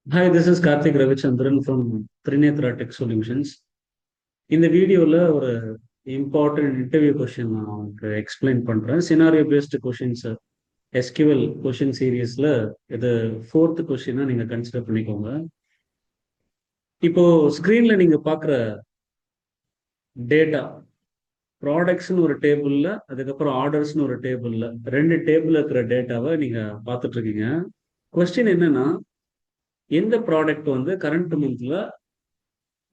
Hi, this is Karthik Ravichandran from Trinetra Tech Solutions. இந்த வீடியோவில் ஒரு இம்பார்ட்டன்ட் இன்டர்வியூ கொஷின் நான் உங்களுக்கு எக்ஸ்பிளைன் பண்ணுறேன். Scenario based questions SQL question சீரீஸில் இது ஃபோர்த் கொஷினாக நீங்கள் கன்சிடர் பண்ணிக்கோங்க. இப்போ ஸ்க்ரீனில் நீங்கள் பார்க்குற டேட்டா ப்ராடக்ட்ஸ்னு ஒரு டேபிளில், அதுக்கப்புறம் ஆர்டர்ஸ்னு ஒரு டேபிளில், ரெண்டு டேபிளில் இருக்கிற டேட்டாவை நீங்கள் பார்த்துட்ருக்கீங்க. கொஸ்டின் என்னன்னா, எந்த ப்ராடக்ட் வந்து கரண்ட் மந்த்தில்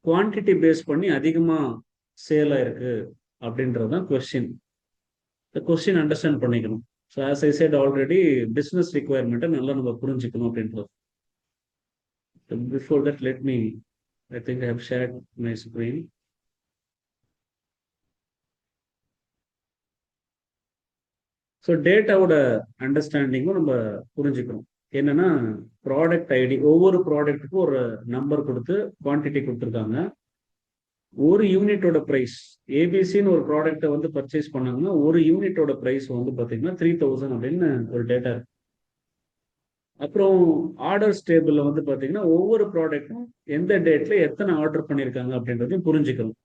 குவான்டிட்டி பேஸ் பண்ணி அதிகமாக சேல் ஆயிருக்கு அப்படின்றது தான் கொஸ்டின். இந்த கொஸ்டின் அண்டர்ஸ்டாண்ட் பண்ணிக்கணும். So as I said already business ரிக்குவயர்மெண்ட்டை நல்லா நம்ம புரிஞ்சுக்கணும் அப்படின்றது. Before that let me I think I have shared my screen. So டேட்டாவோட அண்டர்ஸ்டாண்டிங்கும் நம்ம புரிஞ்சுக்கணும். என்னன்னா ப்ராடக்ட் ஐடி, ஒவ்வொரு ப்ராடக்ட்டுக்கும் ஒரு நம்பர் கொடுத்து குவான்டிட்டி கொடுத்துருக்காங்க. ஒரு யூனிட்டோட ப்ரைஸ், ஏபிசின்னு ஒரு ப்ராடக்டை வந்து பர்ச்சேஸ் பண்ணாங்கன்னா ஒரு யூனிட்டோட ப்ரைஸ் வந்து பார்த்தீங்கன்னா 3000 அப்படின்னு ஒரு டேட்டா இருக்கு. அப்புறம் ஆர்டர்ஸ் டேபிளில் வந்து பார்த்தீங்கன்னா ஒவ்வொரு ப்ராடக்ட்டும் எந்த டேட்ல எத்தனை ஆர்டர் பண்ணியிருக்காங்க அப்படின்றதையும் புரிஞ்சுக்கணும்.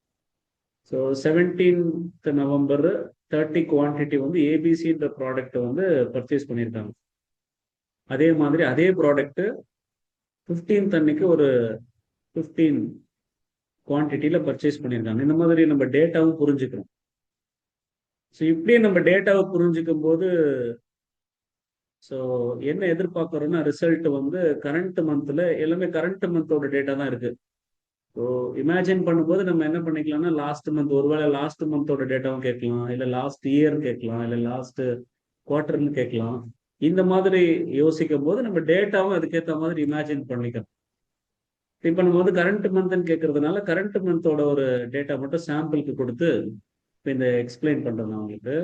ஸோ 17th November 30 குவான்டிட்டி வந்து ஏபிசின்ற ப்ராடக்ட்டை வந்து பர்ச்சேஸ் பண்ணியிருக்காங்க. அதே மாதிரி அதே ப்ராடக்ட்டு 15th அன்னைக்கு ஒரு 15 குவான்டிட்டியில் பர்ச்சேஸ் பண்ணியிருக்காங்க. இந்த மாதிரி நம்ம டேட்டாவும் புரிஞ்சுக்கிறோம். ஸோ இப்படியே நம்ம டேட்டாவை புரிஞ்சுக்கும் போது ஸோ என்ன எதிர்பார்க்குறோம்னா ரிசல்ட் வந்து கரண்ட் மந்த்தில் எல்லாமே கரண்ட் மந்தோட டேட்டா தான் இருக்கு. ஸோ இமேஜின் பண்ணும்போது நம்ம என்ன பண்ணிக்கலாம்னா லாஸ்ட் மந்த், ஒருவேளை லாஸ்ட் மந்தோட டேட்டாவும் கேட்கலாம், இல்லை லாஸ்ட் இயர் கேட்கலாம், இல்லை லாஸ்ட் குவார்டர்னு கேட்கலாம். இந்த மாதிரி யோசிக்கும் போது நம்ம டேட்டாவும் அதுக்கேற்ற மாதிரி இமேஜின் பண்ணிக்கலாம். இப்போ நம்ம வந்து கரண்ட் மந்த்னு கேட்கறதுனால கரண்ட் மந்தோட ஒரு டேட்டா மட்டும் சாம்பிளுக்கு கொடுத்து இப்போ இந்த எக்ஸ்பிளைன் பண்றேன் நான் உங்களுக்கு.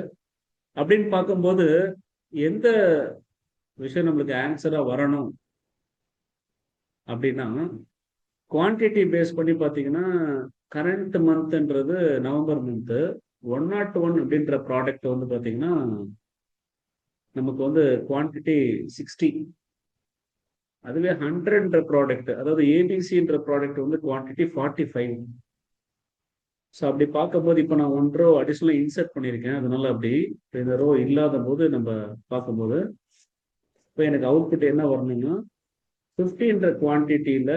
அப்படின்னு பார்க்கும்போது எந்த விஷயம் நம்மளுக்கு ஆன்சரா வரணும் அப்படின்னா, குவான்டிட்டி பேஸ் பண்ணி பார்த்தீங்கன்னா கரண்ட் மந்த்ன்றது நவம்பர் மந்த்து 101 அப்படின்ற ப்ராடக்ட் வந்து பார்த்தீங்கன்னா நமக்கு வந்து குவான்டிட்டி 60. அதுவே 100ன்ற ப்ராடக்ட், அதாவது ஏபிசின்ற ப்ராடக்ட் வந்து குவான்டிட்டி 45. ஸோ அப்படி பார்க்கும்போது இப்போ நான் 1 ரோ அடிஷ்னலாக இன்சர்ட் பண்ணியிருக்கேன். அதனால அப்படி இந்த ரோ இல்லாத போது நம்ம பார்க்கும்போது இப்போ எனக்கு அவுட்புட் என்ன வரணும்னா 50ன்ற குவான்டிட்டியில்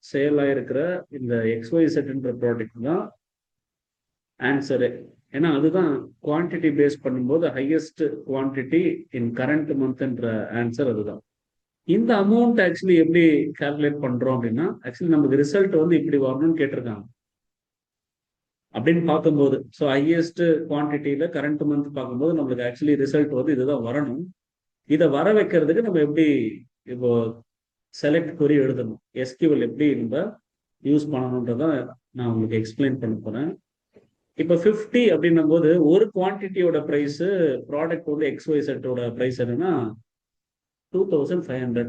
சேல் ஆயிருக்கிற இந்த XYZன்ற ப்ராடக்ட் தான் ஆன்சரு. ஏன்னா அதுதான் குவான்டிட்டி பேஸ் பண்ணும்போது ஹையஸ்ட் குவான்டிட்டி இன் கரண்ட் மந்த்ன்ற ஆன்சர் அதுதான். இந்த அமௌண்ட் ஆக்சுவலி எப்படி கால்குலேட் பண்றோம் அப்படின்னா, ஆக்சுவலி நமக்கு ரிசல்ட் வந்து இப்படி வரணும்னு கேட்டிருக்காங்க. அப்படின்னு பார்க்கும்போது ஸோ ஹையஸ்ட் குவான்டிட்டியில கரண்ட் மந்த் பார்க்கும்போது நம்மளுக்கு ஆக்சுவலி ரிசல்ட் வந்து இதுதான் வரணும். இதை வர வைக்கிறதுக்கு நம்ம எப்படி இப்போ செலக்ட் கொரி எழுதணும், எஸ்கியூஎல் எப்படி நம்ம யூஸ் பண்ணணுன்றதான் நான் உங்களுக்கு எக்ஸ்பிளைன் பண்ண போறேன். இப்போ 50 அப்படின்னும் போது ஒரு குவான்டிட்டியோட பிரைஸ், ப்ராடக்ட் வந்து XYZோட பிரைஸ் என்னன்னா 2500.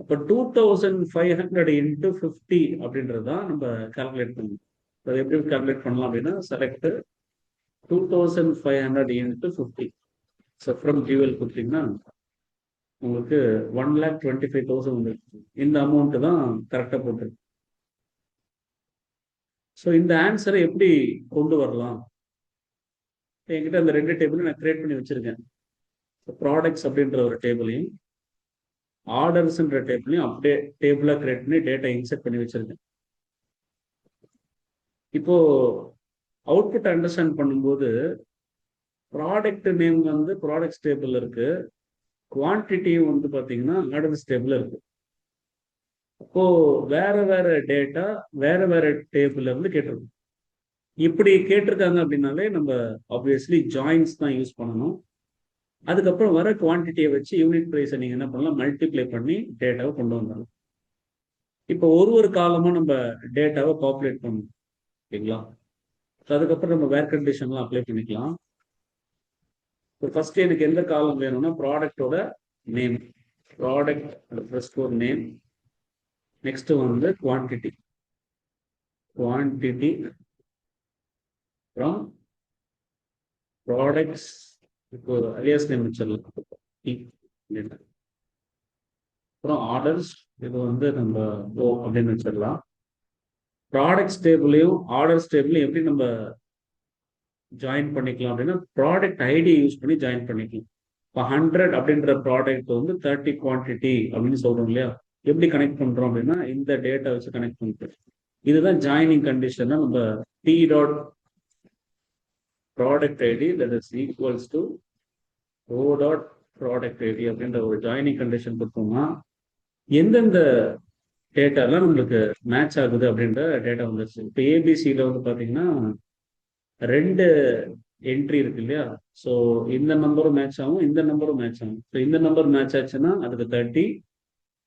அப்போ 2500 இன்ட்டு 50 அப்படின்றது தான் நம்ம கால்குலேட் பண்ணணும். அதை எப்படி கால்குலேட் பண்ணலாம் அப்படின்னா, செலக்ட் 2500 இன்ட்டு 50. ஸோ ஃப்ரம் ஜியூஎல் கொடுத்தீங்கன்னா உங்களுக்கு 1,25,000 வந்துருக்கு. இந்த அமௌண்ட் தான் கரெக்டாக போட்டுருக்கு. ஸோ இந்த ஆன்சரை எப்படி கொண்டு வரலாம்? என்கிட்ட அந்த ரெண்டு டேபிளும் நான் கிரியேட் பண்ணி வச்சிருக்கேன். ப்ராடக்ட்ஸ் அப்படின்ற ஒரு டேபிளையும் ஆர்டர்ஸ்ன்ற டேபிளையும் அப்படியே டேபிளாக கிரியேட் பண்ணி டேட்டா இன்செர்ட் பண்ணி வச்சிருக்கேன். இப்போ அவுட்புட் அண்டர்ஸ்டாண்ட் பண்ணும்போது ப்ராடக்ட் நேம் வந்து ப்ராடக்ட்ஸ் டேபிள் இருக்கு, குவான்டிட்டியும் வந்து பார்த்தீங்கன்னா ஆர்டர்ஸ் டேபிள் இருக்கு. அப்போ வேற வேற டேட்டா வேற வேற டேபிள்ல இருந்து கேட்டிருக்கும். இப்படி கேட்டிருக்காங்க அப்படின்னாலே நம்ம ஆப்வியஸ்லி ஜாயின்ஸ் தான் யூஸ் பண்ணணும். அதுக்கப்புறம் வர குவான்டிட்டியை வச்சு யூனிட் ப்ரைஸை நீங்க என்ன பண்ணலாம், மல்டிப்ளை பண்ணி டேட்டாவை கொண்டு வந்துடலாம். இப்போ ஒரு காலமும் நம்ம டேட்டாவை பாப்புலேட் பண்ணணும், ஓகேங்களா? அதுக்கப்புறம் நம்ம வேர் கண்டிஷன்லாம் அப்ளை பண்ணிக்கலாம். ஃபர்ஸ்ட் எனக்கு எந்த காலம் வேணும்னா ப்ராடக்டோட நேம், ப்ராடக்ட் நேம். நெக்ஸ்ட் வந்து குவான்டிட்டி ஃப்ரம் ப்ராடக்ட்ஸ். இப்போ அலியாஸ் நேம் வச்சிடலாம். அப்புறம் ஆர்டர்ஸ் இது வந்து நம்ம ஓ அப்படின்னு வச்சிடலாம். ப்ராடக்ட்ஸ் டேபிளையும் ஆர்டர்ஸ் டேபிளையும் எப்படி நம்ம ஜாயின் பண்ணிக்கலாம் அப்படின்னா ப்ராடக்ட் ஐடியை யூஸ் பண்ணி ஜாயின் பண்ணிக்கலாம். இப்போ 100 அப்படின்ற ப்ராடக்ட் வந்து 30 குவான்டிட்டி அப்படின்னு சொல்றோம் இல்லையா? எப்படி கனெக்ட் பண்றோம் அப்படின்னா இந்த டேட்டா வச்சு கனெக்ட் பண்ணுறோம். இதுதான் ஜாயினிங் கண்டிஷன். நம்ம P dot product ID that is equals to O dot product ID அப்படின்ற ஒரு ஜாயினிங் கண்டிஷன் கொடுத்தோம்னா எந்தெந்த டேட்டாலாம் நம்மளுக்கு மேட்ச் ஆகுது அப்படின்ற டேட்டா வந்துருச்சு. இப்போ ஏபிசியில் வந்து பார்த்தீங்கன்னா 2 என்ட்ரி இருக்கு இல்லையா? ஸோ இந்த நம்பரும் மேட்ச் ஆகும், இந்த நம்பரும் மேட்ச் ஆகும். ஸோ இந்த நம்பர் மேட்ச் ஆச்சுன்னா அதுக்கு 30,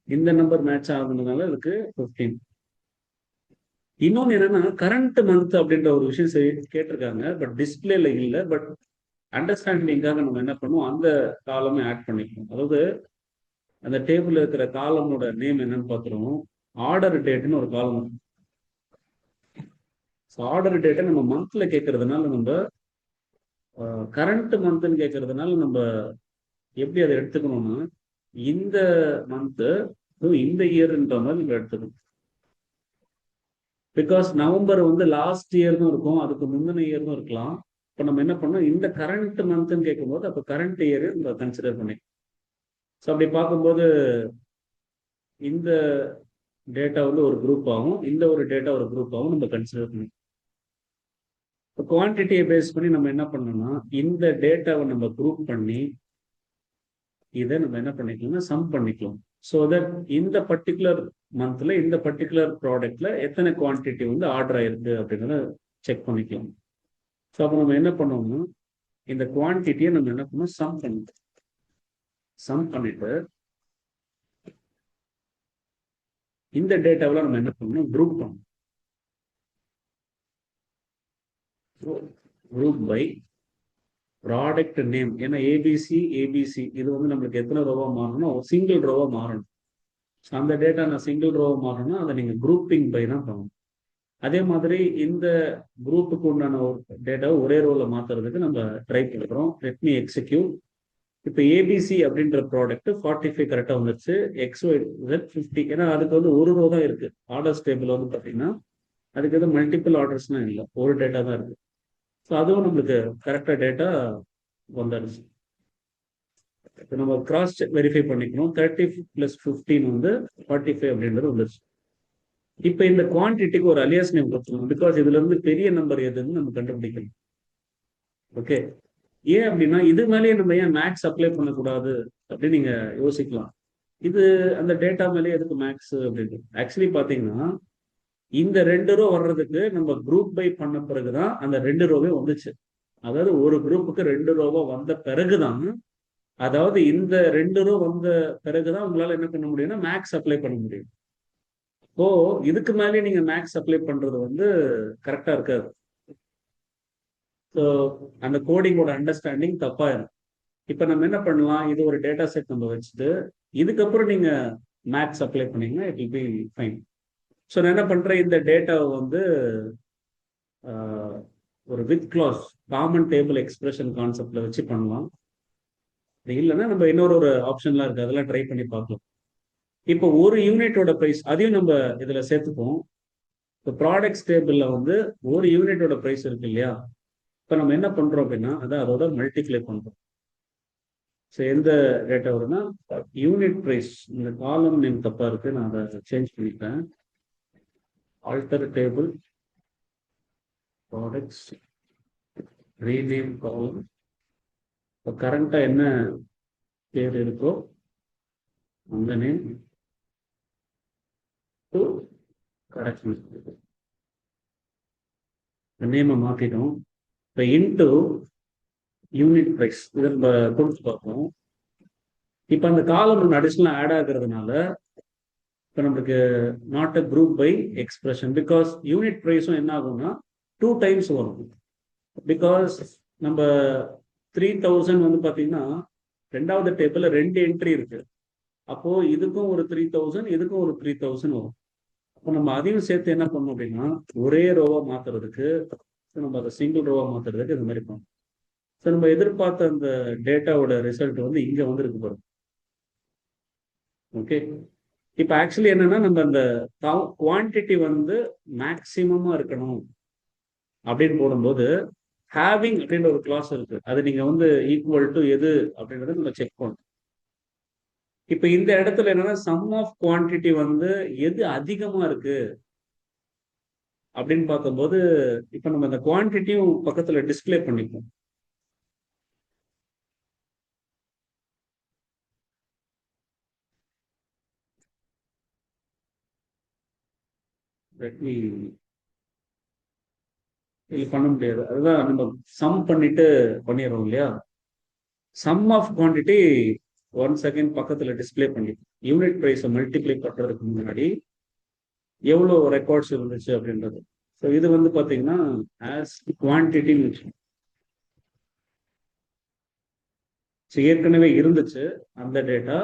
இந்த நம்பர் மேட்ச் ஆகுதுனால அதுக்கு 15. இன்னொன்று என்னன்னா கரண்ட் மந்த் அப்படின்ற ஒரு விஷயம் கேட்டிருக்காங்க, பட் டிஸ்பிளேல இல்லை. பட் அண்டர்ஸ்டாண்டிங்காக நம்ம என்ன பண்ணுவோம், அந்த காலமே ஆட் பண்ணிக்கணும். அதாவது அந்த டேபிள் இருக்கிற காலமோட நேம் என்னன்னு பார்த்துருவோம். ஆர்டர் டேட்னு ஒரு காலம். ஸோ ஆர்டர் டேட்டை நம்ம மந்த்ல கேட்கறதுனால நம்ம கரண்ட் மந்த்னு கேட்கறதுனால நம்ம எப்படி அதை எடுத்துக்கணும்னா இந்த மந்த்து இந்த இயர்ன்ற மாதிரி நம்ம எடுத்துக்கணும். பிகாஸ் நவம்பர் வந்து லாஸ்ட் இயர்னும் இருக்கும், அதுக்கு முந்தின இயர்னும் இருக்கலாம். இப்போ நம்ம என்ன பண்ணோம், இந்த கரண்ட் மந்த்னு கேட்கும்போது அப்போ கரண்ட் இயர் நம்ம கன்சிடர் பண்ணி. ஸோ அப்படி பார்க்கும்போது இந்த டேட்டா வந்து ஒரு குரூப் ஆகும், இந்த ஒரு டேட்டா ஒரு குரூப் ஆகும் நம்ம கன்சிடர் பண்ணி. இப்போ குவான்டிட்டியை பேஸ் பண்ணி நம்ம என்ன பண்ணோம்னா இந்த டேட்டாவை நம்ம குரூப் பண்ணி இதை நம்ம என்ன பண்ணிக்கலாம்னா சம் பண்ணிக்கலாம். ஸோ தட் இந்த பர்டிகுலர் மந்த்ல இந்த பர்டிகுலர் ப்ராடக்ட்ல எத்தனை குவான்டிட்டி வந்து ஆர்டர் ஆயிருக்கு அப்படின்றத செக் பண்ணிக்கலாம். ஸோ அப்போ நம்ம என்ன பண்ணோம்னா இந்த குவான்டிட்டியை நம்ம என்ன பண்ணோம் சம் பண்ணிட்டு இந்த டேட்டாவில் நம்ம என்ன பண்ணணும் குரூப் பண்ணணும். Group by product name. ஏன்னா ஏபிசி இது வந்து நம்மளுக்கு எத்தனை ரோவா மாறணும், சிங்கிள் ரோவா மாறணும். ஸோ அந்த டேட்டா நான் சிங்கிள் ரோவா மாறணும்னா அதை நீங்கள் குரூப்பிங் பை தான் பண்ணணும். அதே மாதிரி இந்த குரூப்புக்கு உண்டான ஒரு டேட்டாவை ஒரே ரோவில் மாற்றுறதுக்கு நம்ம ட்ரை பண்ணுறோம். Let me execute. இப்போ ஏபிசி அப்படின்ற ப்ராடக்ட் 45 கரெக்டாக வந்துருச்சு, XYZ 50. ஏன்னா அதுக்கு வந்து ஒரு ரோ தான் இருக்கு. ஆர்டர்ஸ் டேபிள் வந்து பார்த்தீங்கன்னா அதுக்கு எதுவும் மல்டிபிள் ஆர்டர்ஸ்லாம் இல்லை, ஒரு டேட்டா தான் இருக்கு. ஸோ அதுவும் நம்மளுக்கு கரெக்டாக டேட்டா வந்துடுச்சு. இப்போ நம்ம கிராஸ் வெரிஃபை பண்ணிக்கணும். 30 + 15 வந்து 45 அப்படின்றது வந்துருச்சு. இப்போ இந்த குவான்டிட்டிக்கு ஒரு அலியாஸ் நேம் கொடுத்துருவோம். பிகாஸ் இதுல இருந்து பெரிய நம்பர் எதுன்னு நம்ம கண்டுபிடிக்கணும். ஓகே, ஏன் அப்படின்னா இது மேலேயே நம்ம ஏன் மேக்ஸ் அப்ளை பண்ணக்கூடாது அப்படின்னு நீங்க யோசிக்கலாம். இது அந்த டேட்டா மேலேயே எதுக்கு மேக்ஸ் அப்படின்னு. ஆக்சுவலி பாத்தீங்கன்னா இந்த 2 ரோ வர்றதுக்கு நம்ம குரூப் பை பண்ண பிறகுதான் அந்த 2 ரோவே வந்துச்சு. அதாவது ஒரு குரூப்புக்கு 2 ரோவா வந்த பிறகுதான், அதாவது இந்த 2 ரோ வந்த பிறகுதான் உங்களால என்ன பண்ண முடியும்னா மேக்ஸ் அப்ளை பண்ண முடியும். இப்போ இதுக்கு மேலே நீங்க மேக்ஸ் அப்ளை பண்றது வந்து கரெக்டா இருக்காது. ஸோ அந்த கோடிங்கோட அண்டர்ஸ்டாண்டிங் தப்பாயிரும். இப்போ நம்ம என்ன பண்ணலாம், இது ஒரு டேட்டா செட் நம்ம வச்சுட்டு இதுக்கப்புறம் நீங்க மேக்ஸ் அப்ளை பண்ணீங்கன்னா it will be fine. So நான் என்ன பண்றேன், இந்த டேட்டாவை வந்து ஒரு with clause common table expression கான்செப்ட்ல வச்சு பண்ணலாம். இல்லைன்னா நம்ம இன்னொரு ஆப்ஷன்லாம் இருக்கு, அதெல்லாம் ட்ரை பண்ணி பார்க்கலாம். இப்போ ஒரு யூனிட்டோட ப்ரைஸ் அதையும் நம்ம இதுல சேர்த்துப்போம். இப்போ ப்ராடக்ட்ஸ் டேபிள்ல வந்து ஒரு யூனிட்டோட ப்ரைஸ் இருக்கு இல்லையா? இப்போ நம்ம என்ன பண்றோம் அப்படின்னா அதோட மல்டிப்ளை பண்றோம். ஸோ எந்த டேட்டா வரும்னா யூனிட் ப்ரைஸ். இந்த காலம் நேம் தப்பா இருக்கு, நான் அதை சேஞ்ச் பண்ணிட்டேன். ஆல்டர் டேபிள் ப்ராடக்ட்ஸ் ரீநேம் காலம். இப்போ கரண்டா என்ன பேர் இருக்கோ அந்த நேம் டு கரெக்ஷன் நேமை மாத்திட்டோம். இப்போ இன்டு யூனிட் ப்ரைஸ் இதை நம்ம கொடுத்து பார்ப்போம். இப்போ அந்த காலம் ஒன்று அடிஷனலாக ஆட் ஆகுறதுனால இப்போ நம்மளுக்கு not a group by expression. Because unit ப்ரைஸும் என்ன ஆகும்னா 2 டைம்ஸ் வரும். பிகாஸ் நம்ம 3000 வந்து பார்த்தீங்கன்னா ரெண்டாவது டேபிள் 2 என்ட்ரி இருக்கு. அப்போ இதுக்கும் ஒரு 3000, இதுக்கும் ஒரு 3000 வரும். அப்போ நம்ம அதையும் சேர்த்து என்ன பண்ணணும் அப்படின்னா ஒரே ரோவா மாத்துறதுக்கு நம்ம அதை சிங்கிள் ரோவா மாத்துறதுக்கு இந்த மாதிரி பண்ணணும். ஸோ நம்ம எதிர்பார்த்த அந்த டேட்டாவோட ரிசல்ட் வந்து இங்க வந்து இருக்கு பாருங்க. ஓகே, இப்ப ஆக்சுவலி என்னன்னா நம்ம அந்த குவான்டிட்டி வந்து மேக்சிமமா இருக்கணும் அப்படின்னு போடும்போது ஹேவிங் அப்படின்ற ஒரு கிளாஸ் இருக்கு. அது நீங்க வந்து ஈக்குவல் டு எது அப்படின்றத நம்ம செக் பண்ணணும். இப்ப இந்த இடத்துல என்னன்னா சம் ஆஃப் குவான்டிட்டி வந்து எது அதிகமா இருக்கு அப்படின்னு பார்க்கும்போது இப்ப நம்ம அந்த குவான்டிட்டியும் பக்கத்துல டிஸ்பிளே பண்ணிப்போம். இது பண்ண முடியாது. அதுதான் நம்ம சம் பண்ணிட்டு பண்ணிடுறோம் இல்லையா. Sum of quantity one second பக்கத்துல டிஸ்பிளே பண்ணி யூனிட் பிரைஸை மல்டிப்ளை பண்றதுக்கு முன்னாடி எவ்வளோ ரெக்கார்ட்ஸ் இருந்துச்சு அப்படின்றது. ஸோ இது வந்து பார்த்தீங்கன்னா ஆஸ் குவான்டிட்டின்னு வச்சு. ஸோ ஏற்கனவே இருந்துச்சு அந்த டேட்டா.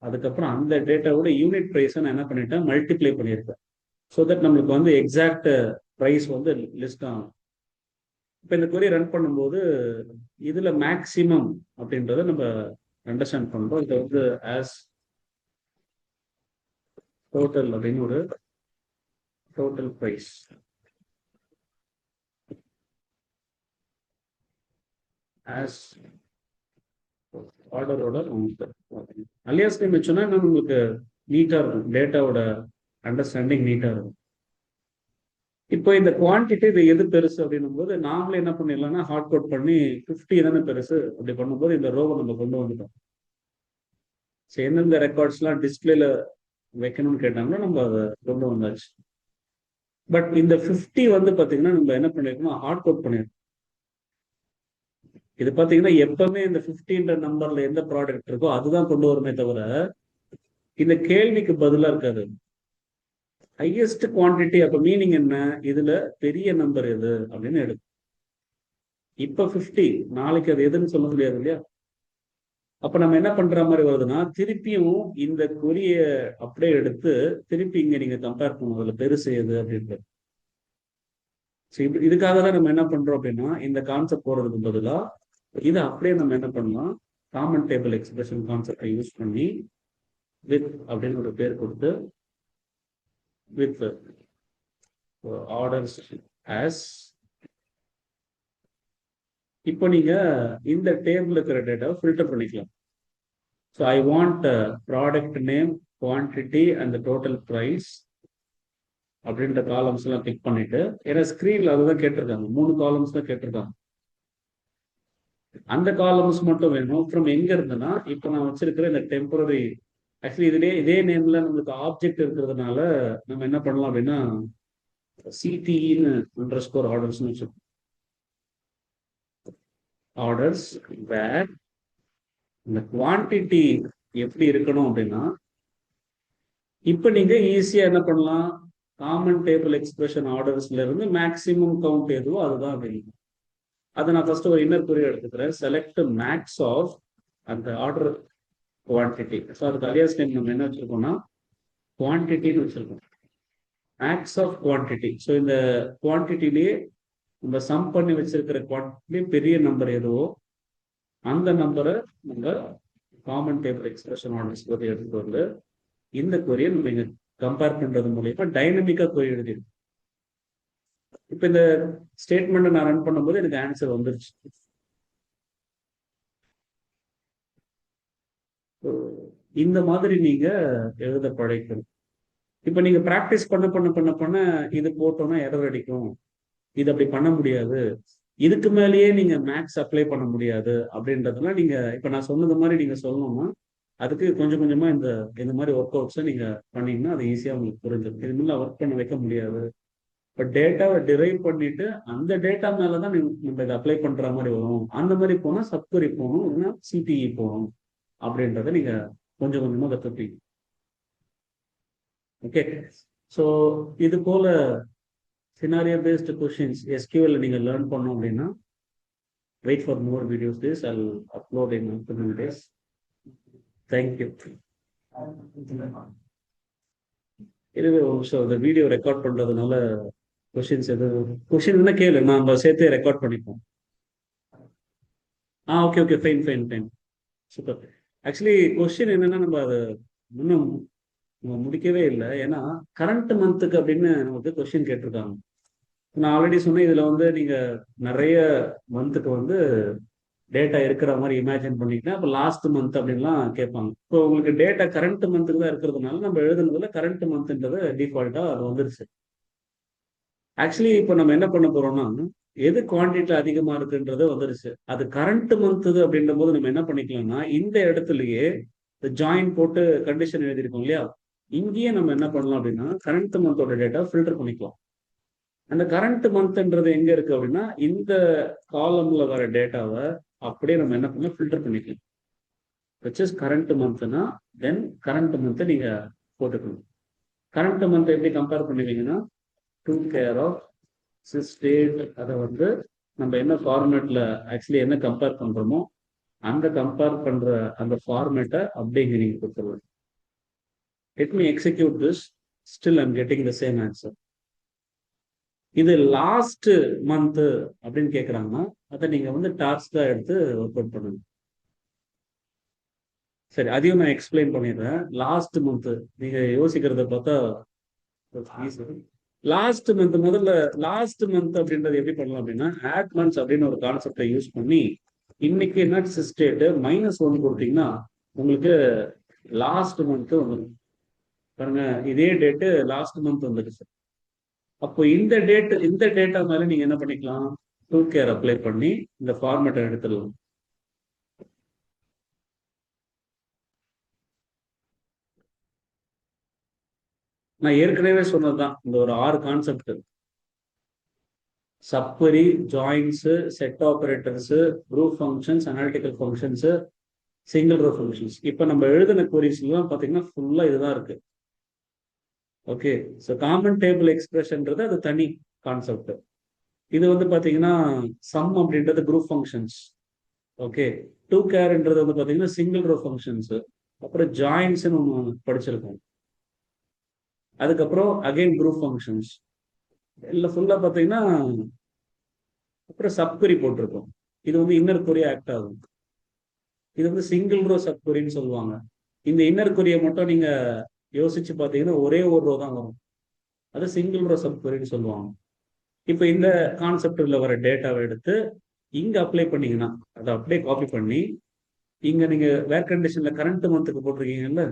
அதுக்கப்புறம் அந்த டேட்டாவோட யூனிட் ப்ரைஸை நான் என்ன பண்ணிட்டேன், மல்டிப்ளை பண்ணியிருக்கேன். ஸோ தட் நம்மளுக்கு வந்து எக்ஸாக்ட் ப்ரைஸ் வந்து லிஸ்ட் ஆகும். இப்போ இந்த கொரி ரன் பண்ணும்போது இதுல மேக்சிமம் அப்படின்றத நம்ம அண்டர்ஸ்டாண்ட் பண்றோம். இதை வந்து ஆஸ் டோட்டல் அப்படின்னு ஒரு டோட்டல் ப்ரைஸ் ஆஸ் ஆர்டரோட அலியாஸ் நேம் வச்சோன்னா உங்களுக்கு நீட்டா இருக்கும், டேட்டாவோட அண்டர்ஸ்டாண்டிங் நீட்டா இருக்கும். இப்போ இந்த குவான்டிட்டி இது எது பெருசு அப்படின்னும் போது நாமளே என்ன பண்ணிடலாம்னா ஹார்ட் கோட் பண்ணி 50 தானே பெருசு அப்படி பண்ணும்போது இந்த ரோவை நம்ம கொண்டு வந்துட்டோம். ஸோ எந்தெந்த ரெக்கார்ட்ஸ்லாம் டிஸ்பிளேல வைக்கணும்னு கேட்டாங்கன்னா நம்ம அதை கொண்டு வந்தாச்சு. பட் இந்த 50 வந்து பாத்தீங்கன்னா நம்ம என்ன பண்ணிருக்கோம், ஹார்ட் கோட் பண்ணிருக்கோம். இது பாத்தீங்கன்னா எப்பவுமே இந்த 50ன்ற நம்பர்ல எந்த ப்ராடக்ட் இருக்கோ அதுதான் கொண்டு வருமே தவிர இந்த கேள்விக்கு பதிலா இருக்காது. ஹையஸ்ட் குவான்டிட்டி அப்ப மீனிங் என்ன, இதுல பெரிய நம்பர் எது அப்படின்னு எடுக்கும். இப்ப 50, நாளைக்கு அது எதுன்னு சொல்ல முடியாது இல்லையா. அப்ப நம்ம என்ன பண்ற மாதிரி வருதுன்னா திருப்பியும் இந்த குறிய அப்படியே எடுத்து திருப்பி இங்க நீங்க கம்பேர் பண்ணுவோம் அதுல பெருசு எது அப்படின்றது. இதுக்காக தான் நம்ம என்ன பண்றோம் அப்படின்னா இந்த கான்செப்ட் போறதுக்கு பதிலா இதை அப்படியே நம்ம என்ன பண்ணலாம், காமன் டேபிள் எக்ஸ்பிரஷன் கான்செப்டை யூஸ் பண்ணி வித் அப்படின்னு ஒரு பேர் கொடுத்து வித் ஆர்டர்ஸ் ஆஸ். இப்போ நீங்க இந்த டேபிள் இருக்கிற டேட்டாவை ஃபில்டர் பண்ணிக்கலாம். So I want product name, quantity and total price அப்படின்ற காலம்ஸ் எல்லாம் கிளிக் பண்ணிட்டு, ஏன்னா ஸ்கிரீன்ல அதுதான் கேட்டிருக்காங்க, 3 காலம்ஸ் தான் கேட்டிருக்காங்க. அந்த காலம்ஸ் மட்டும் வேணும். ஃப்ரம் எங்க இருந்துன்னா இப்போ நான் வச்சிருக்கிற இந்த டெம்பரரி ஆக்சுவலி இதே நேம்ல நம்மளுக்கு ஆப்ஜெக்ட் இருக்கிறதுனால நம்ம என்ன பண்ணலாம் அப்படின்னா சிடிஇன்னு அண்டர்ஸ்கோர் ஆர்டர்ஸ்னு வச்சிருக்கோம். ஆர்டர்ஸ் வேர் இந்த குவான்டிட்டி எப்படி இருக்கணும் அப்படின்னா இப்போ நீங்க ஈஸியா என்ன பண்ணலாம், காமன் டேபிள் எக்ஸ்பிரஷன் ஆர்டர்ஸ்ல இருந்து மேக்சிமம் கவுண்ட் எதுவோ அதுதான் வேணும். அதை நான் ஃபர்ஸ்ட் ஒரு இன்னர் குறி எடுத்துக்கிறேன். செலக்ட் மேக்ஸ் ஆஃப் அந்த ஆர்டர் குவான்டிட்டி. ஸோ அதுக்கு அலியாஸ் நேம் நம்ம என்ன வச்சிருக்கோம்னா குவான்டிட்டின்னு வச்சிருக்கோம். Maths of quantity. ஸோ இந்த குவான்டிட்டிலேயே நம்ம சம் பண்ணி வச்சிருக்கிற குவான்டிட்டி பெரிய நம்பர் எதுவோ அந்த நம்பரை நம்ம காமன் டேபிள் எக்ஸ்பிரஷன் ஆர்டர்ஸ் பற்றி எடுத்துட்டு வந்து இந்த கொரியை நம்ம இங்க கம்பேர் பண்றது மூலியமா டைனமிக்கா கொரி எழுதிடும். இப்ப இந்த ஸ்டேட்மெண்ட் நான் ரன் பண்ணும்போது எனக்கு ஆன்சர் வந்துருச்சு. இந்த மாதிரி நீங்க எழுத பழைக்கணும். இப்ப நீங்க பிராக்டிஸ் பண்ண பண்ண பண்ண பண்ண இது போட்டோம்னா எரர் அடிக்கும், இது அப்படி பண்ண முடியாது, இதுக்கு மேலேயே நீங்க மேக்ஸ் அப்ளை பண்ண முடியாது அப்படின்றதுலாம் நீங்க இப்ப நான் சொன்னது மாதிரி நீங்க சொல்லணும்னா அதுக்கு கொஞ்சம் கொஞ்சமா இந்த மாதிரி ஒர்க் அவுட்ஸை நீங்க பண்ணீங்கன்னா அது ஈஸியா உங்களுக்கு புரிஞ்சிடும். இது முன்ன ஒர்க் பண்ண வைக்க முடியாது. இப்போ டேட்டாவை டிரைவ் பண்ணிட்டு அந்த டேட்டா மேலதான் நம்ம இதை அப்ளை பண்ற மாதிரி வரும். அந்த மாதிரி போனா சப்கொரி போகணும், இல்லைன்னா சிடிஇ போகணும் அப்படின்றத நீங்க கொஞ்சம் கொஞ்சமா கத்துப்பீங்க. ஓகே. ஸோ இது போல சினாரியோ பேஸ்டு கொஸ்டின்ஸ் எஸ்கியூஎல் நீங்க லேர்ன் பண்ணோம் அப்படின்னா wait for more videos. This I will upload in upcoming days. Thank you. இதுவே ஒரு நிமிஷம் இந்த வீடியோ ரெக்கார்ட் பண்றதுனால கொஸ்டின்ஸ் கொஸ்டின் கேளு, நம்ம சேர்த்தே ரெக்கார்ட் பண்ணிப்போம். Okay okay fine fine fine super. Actually question என்னன்னா நம்ம அதை இன்னும் நம்ம முடிக்கவே இல்லை. ஏன்னா கரண்ட் மந்த்துக்கு அப்படின்னு நமக்கு கொஸ்டின் கேட்டிருக்காங்க. நான் ஆல்ரெடி சொன்னேன், இதுல வந்து நீங்க நிறைய மந்த்துக்கு வந்து டேட்டா இருக்கிற மாதிரி இமேஜின் பண்ணிக்கிட்டேன். அப்போ லாஸ்ட் மந்த் அப்படின்லாம் கேட்பாங்க. இப்போ உங்களுக்கு டேட்டா கரண்ட் மந்த்துக்கு தான் இருக்கிறதுனால நம்ம எழுதுனதுல கரண்ட் மந்த்ன்றது டிஃபால்ட்டா அது வந்துருச்சு. ஆக்சுவலி இப்போ நம்ம என்ன பண்ண போறோம்னா, எது குவான்டிட்டி அதிகமா இருக்குன்றது வந்துருச்சு. அது கரண்ட் மந்த் அப்படின்ற போது நம்ம என்ன பண்ணிக்கலாம்னா, இந்த இடத்துலயே ஜாயின் போட்டு கண்டிஷன் எழுதியிருக்கோம் இல்லையா, இங்கேயே நம்ம என்ன பண்ணலாம் அப்படின்னா கரண்ட் மந்தோட டேட்டா ஃபில்டர் பண்ணிக்கலாம். அந்த கரண்ட் மந்த்ன்றது எங்க இருக்கு அப்படின்னா, இந்த காலம்ல வர டேட்டாவை அப்படியே நம்ம என்ன பண்ணலாம், ஃபில்டர் பண்ணிக்கலாம். விச் இஸ் கரண்ட் மந்த்னா தென் கரண்ட் மந்த்தை நீங்க போட்டுக்கணும். கரண்ட் மந்த் எப்படி கம்பேர் பண்ணுவீங்கன்னா, டூ கேர் ஆஃப் சிஸ்டேட், அதை வந்து நம்ம என்ன ஃபார்மேட்ல ஆக்சுவலி என்ன கம்பேர் பண்றோமோ அந்த கம்பேர் பண்ற அந்த ஃபார்மேட்டை அப்படியே நீங்க கொடுத்துருவோம். Let me execute this, still I'm getting the same answer. இது லாஸ்ட் மந்த் அப்படின்னு கேட்குறாங்கன்னா அதை நீங்க வந்து டாஸ்கா எடுத்து ஒர்க் அவுட் பண்ணுங்க. சரி, அதையும் நான் எக்ஸ்பிளைன் பண்ணிடுறேன். லாஸ்ட் மந்த் நீங்க யோசிக்கிறத பார்த்தா லாஸ்ட் மந்த், முதல்ல லாஸ்ட் மந்த் அப்படின்றது எப்படி பண்ணலாம் அப்படின்னா, ஆட் மந்த்ஸ் அப்படின்னு ஒரு கான்செப்டை யூஸ் பண்ணி இன்னைக்கு என்ன ஸ்டேட் -1 கொடுத்தீங்கன்னா உங்களுக்கு லாஸ்ட் மந்த் வந்துடும். பாருங்க, இதே டேட்டு லாஸ்ட் மந்த் வந்துடுச்சு. அப்போ இந்த டேட்டா மேல நீங்க என்ன பண்ணிக்கலாம், டூ கேர் அப்ளை பண்ணி இந்த ஃபார்மேட்டை எடுத்துடலாம். நான் ஏற்கனவே சொன்னதுதான் இந்த ஒரு 6 concept: subquery, joins, set operators, group functions, analytical functions, single row functions. இப்போ நம்ம எழுதின கொரிஸ்லாம் பார்த்தீங்கன்னா ஃபுல்லா இதுதான் இருக்கு. ஓகே, ஸோ காமன் டேபிள் எக்ஸ்பிரஷன்றது அது தனி கான்செப்ட். இது வந்து பார்த்தீங்கன்னா சம் அப்படின்றது குரூப் ஃபங்க்ஷன்ஸ். ஓகே, டூ கேர்ன்றது வந்து பார்த்தீங்கன்னா சிங்கிள் ரோ ஃபங்க்ஷன்ஸ். அப்புறம் ஜாயின்ஸ்னு ஒன்று படிச்சிருக்கோம். அதுக்கப்புறம் அகைன் குரூப் ஃபங்க்ஷன்ஸ் இல்லை ஃபுல்லாக பார்த்தீங்கன்னா. அப்புறம் சப்கொரி போட்டிருக்கோம். இது வந்து இன்னர் கொரியா ஆக்ட் ஆகும். இது வந்து சிங்கிள் ரோ சப்கொரின்னு சொல்லுவாங்க. இந்த இன்னர் கொரியை மட்டும் நீங்க யோசிச்சு பார்த்தீங்கன்னா ஒரே ஒரு ரோ தான் வரும். அது சிங்கிள் ரோ சப்கொரின்னு சொல்லுவாங்க. இப்போ இந்த கான்செப்ட்ல வர டேட்டாவை எடுத்து இங்க அப்ளை பண்ணீங்கன்னா அதை அப்படியே காப்பி பண்ணி இங்க நீங்க வேர் கண்டிஷன்ல கரண்ட் மந்த்துக்கு போட்டிருக்கீங்கல்ல,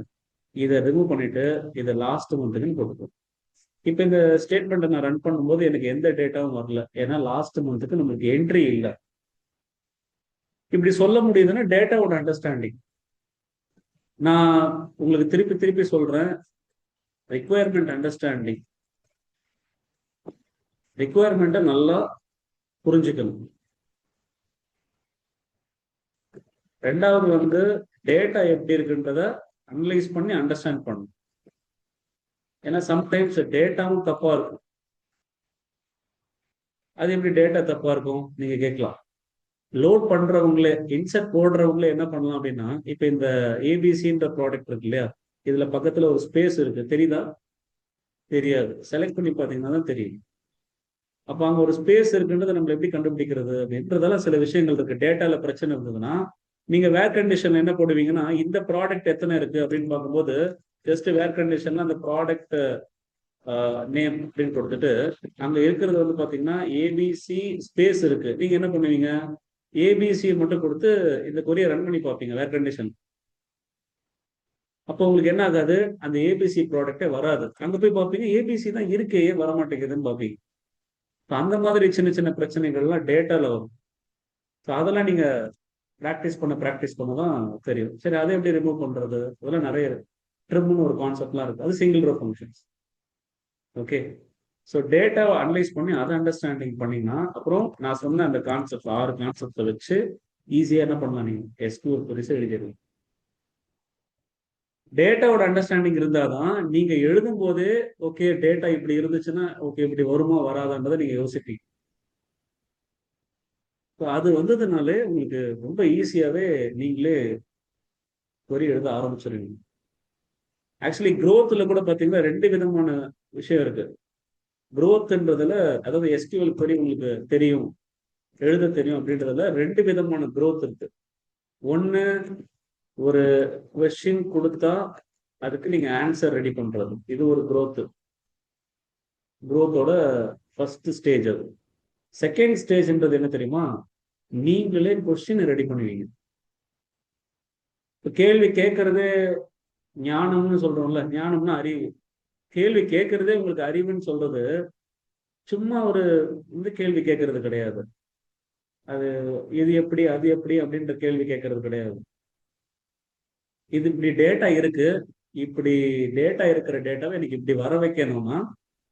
இதை ரிமூவ் பண்ணிட்டு இதை லாஸ்ட் மந்த்துக்குன்னு போட்டுக்கோ. இப்போ இந்த ஸ்டேட்மெண்ட்டை நான் ரன் பண்ணும்போது எனக்கு எந்த டேட்டாவும் வரல, ஏன்னா லாஸ்ட் மந்த்துக்கு நமக்கு என்ட்ரி இல்லை. இப்படி சொல்ல முடியுதுன்னா டேட்டாவோட அண்டர்ஸ்டாண்டிங். நான் உங்களுக்கு திருப்பி திருப்பி சொல்றேன், ரிக்குவயர்மெண்ட் அண்டர்ஸ்டாண்டிங். ரிக்குவயர்மெண்ட்டை நல்லா புரிஞ்சுக்கணும். ரெண்டாவது வந்து டேட்டா எப்படி இருக்குன்றத அனலைஸ் பண்ணி அண்டர்ஸ்டாண்ட் பண்ணணும். ஏன்னா சம்டைம்ஸ் டேட்டாவும் தப்பா இருக்கும். அது எப்படி டேட்டா தப்பா இருக்கும் நீங்க கேட்கலாம். லோட் பண்றவங்களே, இன்செர்ட் போடுறவங்களே என்ன பண்ணலாம் அப்படின்னா, இப்ப இந்த ஏபிசின்ற ப்ராடக்ட் இருக்கு இல்லையா, இதுல பக்கத்துல ஒரு ஸ்பேஸ் இருக்கு, தெரியுதா? தெரியாது. செலக்ட் பண்ணி பாத்தீங்கன்னா தான் தெரியும். அப்ப அங்க ஒரு ஸ்பேஸ் இருக்குன்றதை நம்ம எப்படி கண்டுபிடிக்கிறது அப்படின்றதெல்லாம் சில விஷயங்கள் இருக்கு. டேட்டால பிரச்சனை இருந்ததுன்னா நீங்க வேர் கண்டிஷன்ல என்ன போடுவீங்கன்னா, இந்த ப்ராடக்ட் எத்தனை இருக்கு அப்படின்னு பார்க்கும்போது ஜஸ்ட் வேர் கண்டிஷன்ல அந்த ப்ராடக்ட் நேம் அப்படின்னு கொடுத்துட்டு அங்க இருக்கிறது வந்து பாத்தீங்கன்னா ஏபிசி ஸ்பேஸ் இருக்கு. நீங்க என்ன பண்ணுவீங்க, ஏபிசி மட்டும் கொடுத்து இந்த கொரியை ரன் பண்ணி பார்ப்பீங்க வேர் கண்டிஷன். அப்போ உங்களுக்கு என்ன ஆகாது, அந்த ஏபிசி ப்ராடக்டே வராது. அங்க போய் பார்ப்பீங்க ஏபிசி தான் இருக்கே, ஏன் வர மாட்டேங்குதுன்னு பார்ப்பீங்க. அந்த மாதிரி சின்ன சின்ன பிரச்சனைகள்லாம் டேட்டால வரும். ஸோ அதெல்லாம் நீங்க ப்ராக்டிஸ் பண்ண தான் தெரியும். சரி, அதை எப்படி ரிமூவ் பண்றது, அதெல்லாம் நிறைய இருக்கு. ட்ரிம்னு ஒரு கான்செப்ட்லாம் இருக்கு, அது single row functions. Okay, so டேட்டாவை அனலைஸ் பண்ணி அதை அண்டர்ஸ்டாண்டிங் பண்ணீங்கன்னா அப்புறம் நான் சொன்ன அந்த கான்செப்ட் 6 கான்செப்டை வச்சு ஈஸியா என்ன பண்ணலாம், நீங்க எஸ்கியூஎல் queries எழுதிடலாம். டேட்டாவோட அண்டர்ஸ்டாண்டிங் இருந்தாதான் நீங்க எழுதும் போதே ஓகே டேட்டா இப்படி இருந்துச்சுன்னா ஓகே இப்படி வருமா வராதான்றதை நீங்க யோசிப்பீங்க. அது வந்ததுனாலே உங்களுக்கு ரொம்ப ஈஸியாவே நீங்களே query எழுத ஆரம்பிச்சிருவீங்க. ஆக்சுவலி growthல கூட பாத்தீங்கன்னா 2 விதமான விஷயம் இருக்கு. growthன்றதுல, அதாவது எஸ்கியூஎல் query உங்களுக்கு தெரியும், எழுத தெரியும் அப்படின்றதுல 2 விதமான growth இருக்கு. ஒண்ணு, ஒரு கொஸ்டின் கொடுத்தா அதுக்கு நீங்க ஆன்சர் ரெடி பண்றது. இது ஒரு growthோட ஃபர்ஸ்ட் ஸ்டேஜ். அது செகண்ட் ஸ்டேஜ்ன்றது என்ன தெரியுமா? நீங்களே கொஸ்டின் ரெடி பண்ணுவீங்க. கேள்வி கேட்கறதே ஞானம்னு சொல்றோம்ல, ஞானம்னா அறிவு. கேள்வி கேட்கறதே உங்களுக்கு அறிவுன்னு சொல்றது சும்மா ஒரு இந்த கேள்வி கேட்கறது கிடையாது. அது இது எப்படி அது எப்படி அப்படின்ற கேள்வி கேட்கறது கிடையாது. இது இப்படி டேட்டா இருக்கு, இப்படி டேட்டா இருக்கிற டேட்டாவை எனக்கு இப்படி வர வைக்கணும்னா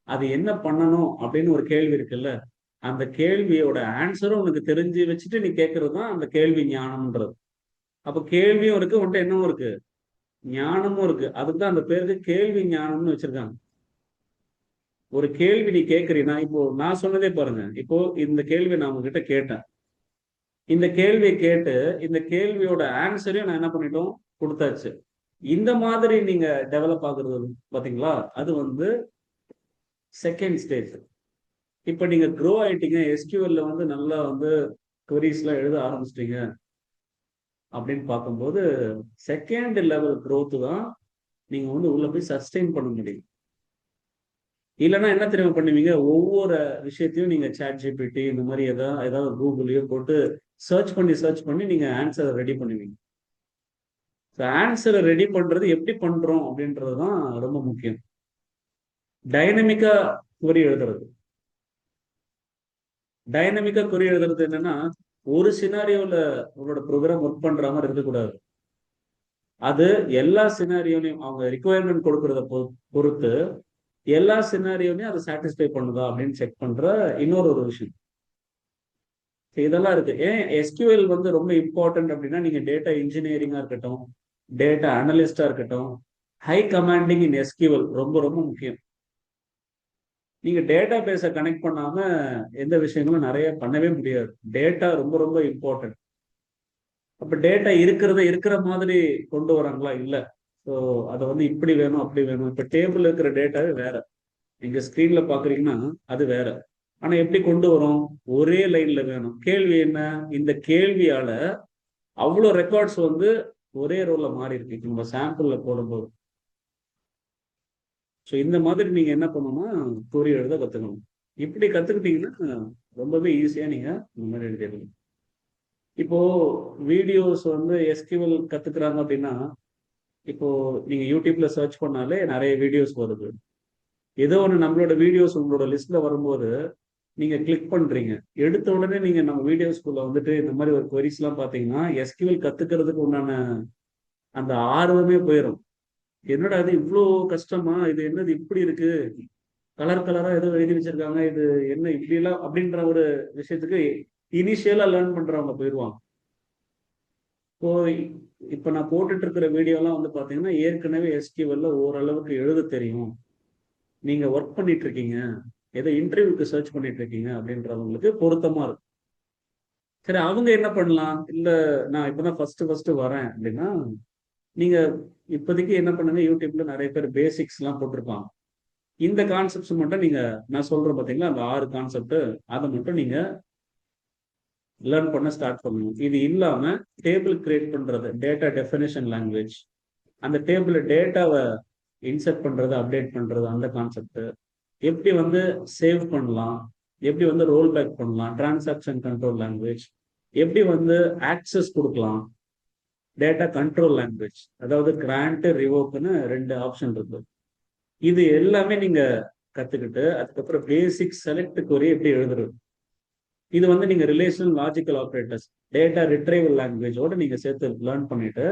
அது என்ன பண்ணணும் அப்படின்னு ஒரு கேள்வி இருக்குல்ல, அந்த கேள்வியோட ஆன்சரும் உனக்கு தெரிஞ்சு வச்சுட்டு நீ கேட்கறது தான் அந்த கேள்வி ஞானம்ன்றது. அப்ப கேள்வியும் இருக்கு, உன்ட்ட என்னவும் இருக்கு, ஞானமும் இருக்கு. அதுக்கு தான் அந்த பேருக்கு கேள்வி ஞானம்னு வச்சிருக்காங்க. ஒரு கேள்வி நீ கேட்கறீன்னா, இப்போ நான் சொன்னதே பாருங்க. இப்போ இந்த கேள்வி நான் உங்ககிட்ட கேட்டேன். இந்த கேள்வியை கேட்டு இந்த கேள்வியோட ஆன்சரையும் நான் என்ன பண்ணிட்டோம், கொடுத்தாச்சு. இந்த மாதிரி நீங்க டெவலப் ஆகுறது பாத்தீங்களா, அது வந்து செகண்ட் ஸ்டேஜ். இப்ப நீங்க க்ரோ ஆயிட்டீங்க, எஸ்கியூஎல்ல வந்து நல்லா வந்து queries எல்லாம் எழுத ஆரம்பிச்சிட்டீங்க அப்படின்னு பார்க்கும்போது செகண்ட் லெவல் growth தான் நீங்க வந்து உள்ள போய் சஸ்டெயின் பண்ண முடியும். இல்லைன்னா என்ன தெரியுமா பண்ணுவீங்க, ஒவ்வொரு விஷயத்தையும் நீங்க சாட் ஜிபிடி இந்த மாதிரி ஏதாவது கூகுளையோ போட்டு சர்ச் பண்ணி நீங்க ஆன்சரை ரெடி பண்ணுவீங்க. ஆன்சரை ரெடி பண்றது எப்படி பண்றோம் அப்படின்றது தான் ரொம்ப முக்கியம். டைனமிக்கா query எழுதுறது. டைனமிக்கா query எழுதுறது என்னன்னா, ஒரு சினாரியோல உங்களோட ப்ரோக்ராம் ஒர்க் பண்ற மாதிரி இருக்கக்கூடாது. அது எல்லா சினாரியோலையும் அவங்க ரிக்குவயர்மெண்ட் கொடுக்கறத பொறுத்து எல்லா சினாரியோலையும் அதை சாட்டிஸ்ஃபை பண்ணுதா அப்படின்னு செக் பண்ற இன்னொரு ஒரு விஷயம். இதெல்லாம் இருக்கு. ஏன் எஸ்கியூஎல் வந்து ரொம்ப இம்பார்ட்டன்ட் அப்படின்னா, நீங்க டேட்டா இன்ஜினியரிங்கா இருக்கட்டும், டேட்டா அனலிஸ்டா இருக்கட்டும், ஹை கமாண்டிங் இன் எஸ்கியூஎல் ரொம்ப ரொம்ப முக்கியம். நீங்க டேட்டா பேஸை கனெக்ட் பண்ணாம எந்த விஷயங்களும் நிறைய பண்ணவே முடியாது. டேட்டா ரொம்ப ரொம்ப இம்பார்ட்டன்ட். அப்ப டேட்டா இருக்கிற மாதிரி கொண்டு வராங்களா? இல்ல. ஸோ அதை வந்து இப்படி வேணும் அப்படி வேணும். இப்ப டேபிள் இருக்கிற டேட்டாவே வேற, நீங்க ஸ்கிரீன்ல பாக்குறீங்கன்னா அது வேற. ஆனா எப்படி கொண்டு வரும்? ஒரே லைன்ல வேணும். கேள்வி என்ன? இந்த கேள்வியால அவ்வளவு ரெக்கார்ட்ஸ் வந்து ஒரே ரோல மாறி இருக்கு நம்ம சாம்பிள்ல போடும்போது. ஸோ இந்த மாதிரி நீங்க என்ன பண்ணணும்னா query எழுத கத்துக்கணும். இப்படி கத்துக்கிட்டீங்கன்னா ரொம்பவே ஈஸியா நீங்க இந்த மாதிரி எழுதிடலாம். இப்போ வீடியோஸ் வந்து எஸ்கியூஎல் கத்துக்கிறாங்க அப்படின்னா, இப்போ நீங்க யூடியூப்ல சர்ச் பண்ணாலே நிறைய வீடியோஸ் வருது. ஏதோ ஒன்று நம்மளோட வீடியோஸ் உங்களோட லிஸ்ட்ல வரும்போது நீங்க கிளிக் பண்றீங்க. எடுத்த உடனே நீங்க நம்ம வீடியோஸ்குள்ள வந்துட்டு இந்த மாதிரி ஒரு queries எல்லாம் பாத்தீங்கன்னா எஸ்கியூஎல் கத்துக்கிறதுக்கு உண்டான அந்த ஆர்வமே போயிடும். என்னடா இது இவ்வளோ கஷ்டமா, இது என்னது இப்படி இருக்கு, கலர் கலரா ஏதோ எழுதி வச்சிருக்காங்க, இது என்ன இப்படி எல்லாம் அப்படின்ற ஒரு விஷயத்துக்கு இனிஷியலா லேர்ன் பண்றவங்க போயிடுவாங்க. இப்போ இப்ப நான் போட்டுட்டு இருக்கிற வீடியோ எல்லாம் வந்து பாத்தீங்கன்னா ஏற்கனவே எஸ்கியூஎல்ல ஓரளவுக்கு எழுத தெரியும், நீங்க ஒர்க் பண்ணிட்டு இருக்கீங்க, ஏதோ இன்டர்வியூக்கு சர்ச் பண்ணிட்டு இருக்கீங்க அப்படின்றவங்களுக்கு பொருத்தமா இருக்கும். சரி, அவங்க என்ன பண்ணலாம்? இல்ல நான் இப்பதான் ஃபர்ஸ்ட் வரேன் அப்படின்னா, நீங்க இப்போதைக்கு என்ன பண்ணுங்க, யூடியூப்ல நிறைய பேர் பேசிக்ஸ் எல்லாம் போட்டிருப்பாங்க. இந்த கான்செப்ட்ஸ் மட்டும் நீங்க, நான் சொல்றேன் பாத்தீங்களா அந்த 6 கான்செப்ட், அதை மட்டும் நீங்க லேர்ன் பண்ண ஸ்டார்ட் பண்ணணும். இது இல்லாம டேபிள் கிரியேட் பண்றது, டேட்டா டெஃபினேஷன் லாங்குவேஜ், அந்த டேபிள் டேட்டாவை இன்சர்ட் பண்றது அப்டேட் பண்றது, அந்த கான்செப்ட், எப்படி வந்து சேவ் பண்ணலாம், எப்படி வந்து ரோல் பேக் பண்ணலாம், டிரான்சாக்ஷன் கண்ட்ரோல் லாங்குவேஜ், எப்படி வந்து ஆக்சஸ் கொடுக்கலாம், டேட்டா கண்ட்ரோல் லாங்குவேஜ், அதாவது கிராண்ட் ரிவோக்னு 2 ஆப்ஷன் இருக்கு. இது எல்லாமே நீங்க கத்துக்கிட்டு அதுக்கப்புறம் பேசிக் செலக்ட் query எப்படி எழுதுறது, இது வந்து நீங்க relational logical operators, data retrieval லாங்குவேஜோட நீங்க சேர்த்து லேர்ன் பண்ணிட்டு,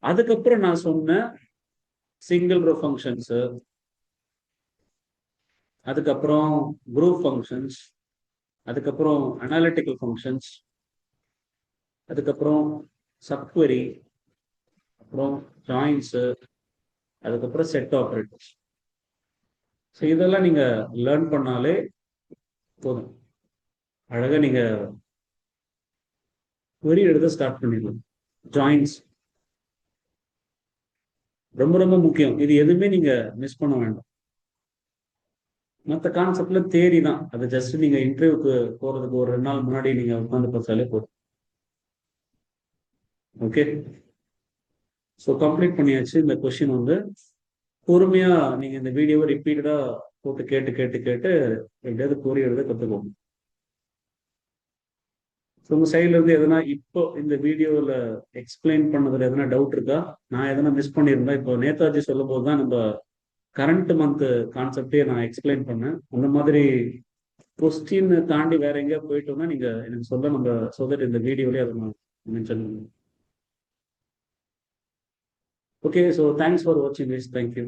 அதுக்கப்புறம் நான் சொன்ன சிங்கிள் ரோ ஃபங்க்ஷன்ஸ், அதுக்கப்புறம் குரூப் ஃபங்க்ஷன்ஸ், அதுக்கப்புறம் அனாலிட்டிக்கல் ஃபங்க்ஷன்ஸ், அதுக்கப்புறம் சப்குவரி, அப்புறம் ஜாயின்ஸ், அதுக்கப்புறம் செட் ஆப்ரேட்டர்ஸ். ஸோ இதெல்லாம் நீங்க லேர்ன் பண்ணாலே போதும், அழகா நீங்க query எழுத ஸ்டார்ட் பண்ணிடலாம். ஜாயின்ஸ் ரொம்ப ரொம்ப முக்கியம். இது எதுவுமே நீங்க மிஸ் பண்ண வேண்டாம். மற்ற கான்செப்ட்ல தேரி தான், அது ஜஸ்ட் நீங்க இன்டர்வியூக்கு போறதுக்கு ஒரு 2 நாள் முன்னாடி நீங்க உட்காந்து பார்த்தாலே போதும். ஓகே, ஸோ கம்ப்ளீட் பண்ணியாச்சு இந்த கொஸ்டின் வந்து. பொறுமையா நீங்க இந்த வீடியோவை ரிப்பீட்டடா போட்டு கேட்டு கேட்டு கேட்டு எப்படியாவது கோரி எழுத கத்துக்கோங்க. ஸோ உங்க சைட்ல இருந்து எதனா இப்போ இந்த வீடியோவில் எக்ஸ்பிளைன் பண்ணதுல எதனா டவுட் இருக்கா? நான் எதனா மிஸ் பண்ணியிருந்தா, இப்போ நேதாஜி சொல்லும் போது தான் நம்ம கரண்ட் மந்த் கான்செப்டே நான் எக்ஸ்பிளைன் பண்ணேன். அந்த மாதிரி கொஸ்டின் தாண்டி வேற எங்கேயா போயிட்டோம்னா நீங்க எனக்கு சொல்ல, நம்ம ஸோ தட் இந்த வீடியோலயே அதை நான் மென்ஷன் பண்ணுவேன். ஓகே, ஸோ தேங்க்ஸ் ஃபார் வாட்சிங் திஸ். தேங்க்யூ.